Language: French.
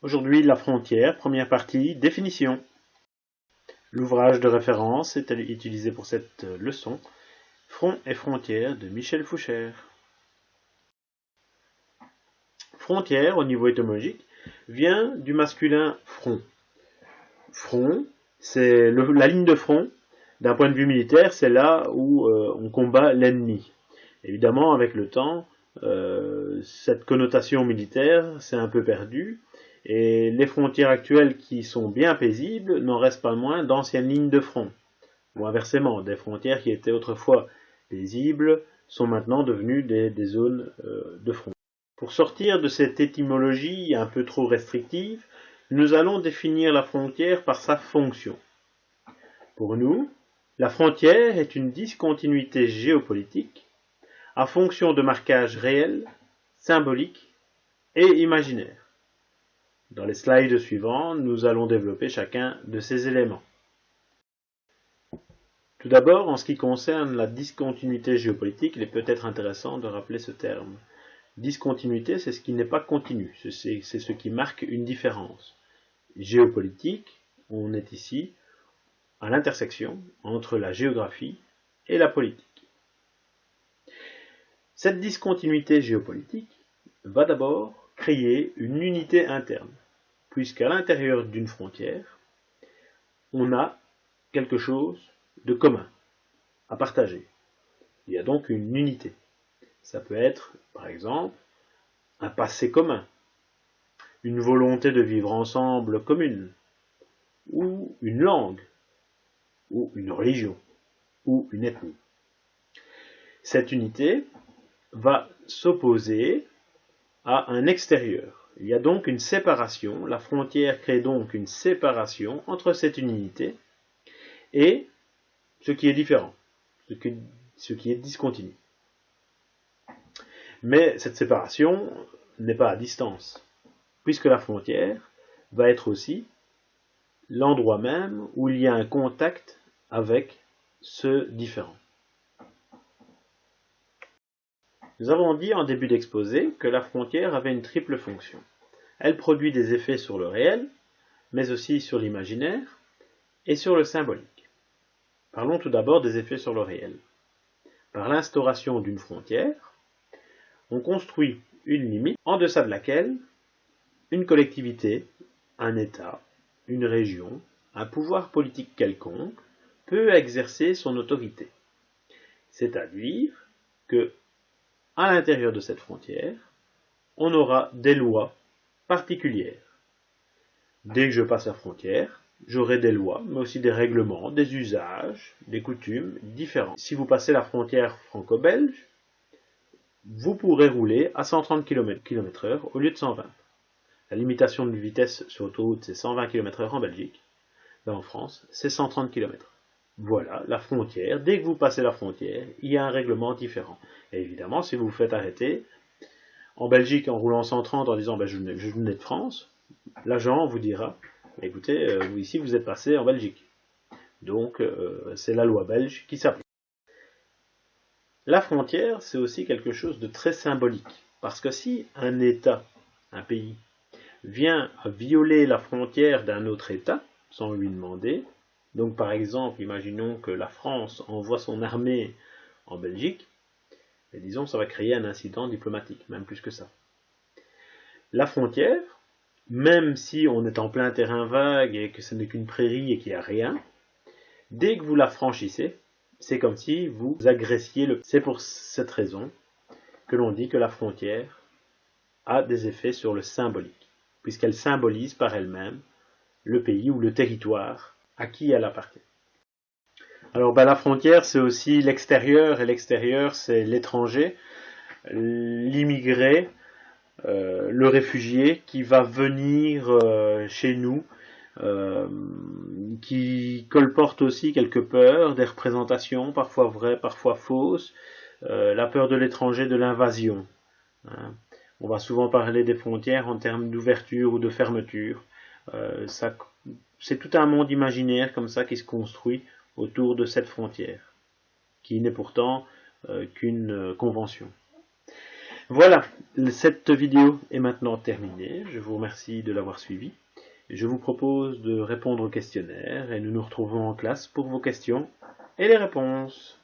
Aujourd'hui, la frontière, première partie, définition. L'ouvrage de référence est utilisé pour cette leçon, Front et frontières de Michel Foucher. Frontière, au niveau étymologique, vient du masculin front. Front, c'est la ligne de front. D'un point de vue militaire, c'est là où on combat l'ennemi. Évidemment, avec le temps, cette connotation militaire s'est un peu perdue, et les frontières actuelles qui sont bien paisibles n'en restent pas moins d'anciennes lignes de front. Ou inversement, des frontières qui étaient autrefois paisibles sont maintenant devenues des zones de front. Pour sortir de cette étymologie un peu trop restrictive, nous allons définir la frontière par sa fonction. Pour nous, la frontière est une discontinuité géopolitique à fonction de marquages réels, symboliques et imaginaires. Dans les slides suivants, nous allons développer chacun de ces éléments. Tout d'abord, en ce qui concerne la discontinuité géopolitique, il est peut-être intéressant de rappeler ce terme. Discontinuité, c'est ce qui n'est pas continu, c'est ce qui marque une différence. Géopolitique, on est ici à l'intersection entre la géographie et la politique. Cette discontinuité géopolitique va d'abord créer une unité interne, puisqu'à l'intérieur d'une frontière, on a quelque chose de commun à partager. Il y a donc une unité. Ça peut être, par exemple, un passé commun, une volonté de vivre ensemble commune, ou une langue, ou une religion, ou une ethnie. Cette unité va s'opposer à un extérieur. Il y a donc une séparation, la frontière crée donc une séparation entre cette unité et ce qui est différent, ce qui est discontinu. Mais cette séparation n'est pas à distance, puisque la frontière va être aussi l'endroit même où il y a un contact avec ce différent. Nous avons dit en début d'exposé que la frontière avait une triple fonction. Elle produit des effets sur le réel, mais aussi sur l'imaginaire et sur le symbolique. Parlons tout d'abord des effets sur le réel. Par l'instauration d'une frontière, on construit une limite en deçà de laquelle une collectivité, un État, une région, un pouvoir politique quelconque peut exercer son autorité. C'est-à-dire que, à l'intérieur de cette frontière, on aura des lois particulières. Dès que je passe la frontière, j'aurai des lois, mais aussi des règlements, des usages, des coutumes différents. Si vous passez la frontière franco-belge, vous pourrez rouler à 130 km/h au lieu de 120. La limitation de vitesse sur autoroute, c'est 120 km/h en Belgique. Là, en France, c'est 130 km. Voilà, la frontière. Dès que vous passez la frontière, il y a un règlement différent. Et évidemment, si vous vous faites arrêter, en Belgique, en roulant 130, en disant je venais de France, l'agent vous dira écoutez, ici vous êtes passé en Belgique. Donc, c'est la loi belge qui s'applique. La frontière, c'est aussi quelque chose de très symbolique. Parce que si un État, un pays, vient violer la frontière d'un autre État, sans lui demander, donc par exemple, imaginons que la France envoie son armée en Belgique, et disons ça va créer un incident diplomatique, même plus que ça. La frontière, même si on est en plein terrain vague et que ce n'est qu'une prairie et qu'il n'y a rien, dès que vous la franchissez, c'est comme si vous agressiez le... C'est pour cette raison que l'on dit que la frontière a des effets sur le symbolique, puisqu'elle symbolise par elle-même le pays ou le territoire à qui elle appartient. Alors la frontière, c'est aussi l'extérieur, et l'extérieur, c'est l'étranger, l'immigré, le réfugié qui va venir chez nous, qui colporte aussi quelques peurs, des représentations, parfois vraies, parfois fausses, la peur de l'étranger, de l'invasion. Hein. On va souvent parler des frontières en termes d'ouverture ou de fermeture. C'est tout un monde imaginaire comme ça qui se construit autour de cette frontière, qui n'est pourtant qu'une convention. Voilà, cette vidéo est maintenant terminée. Je vous remercie de l'avoir suivie. Je vous propose de répondre au questionnaire et nous nous retrouvons en classe pour vos questions et les réponses.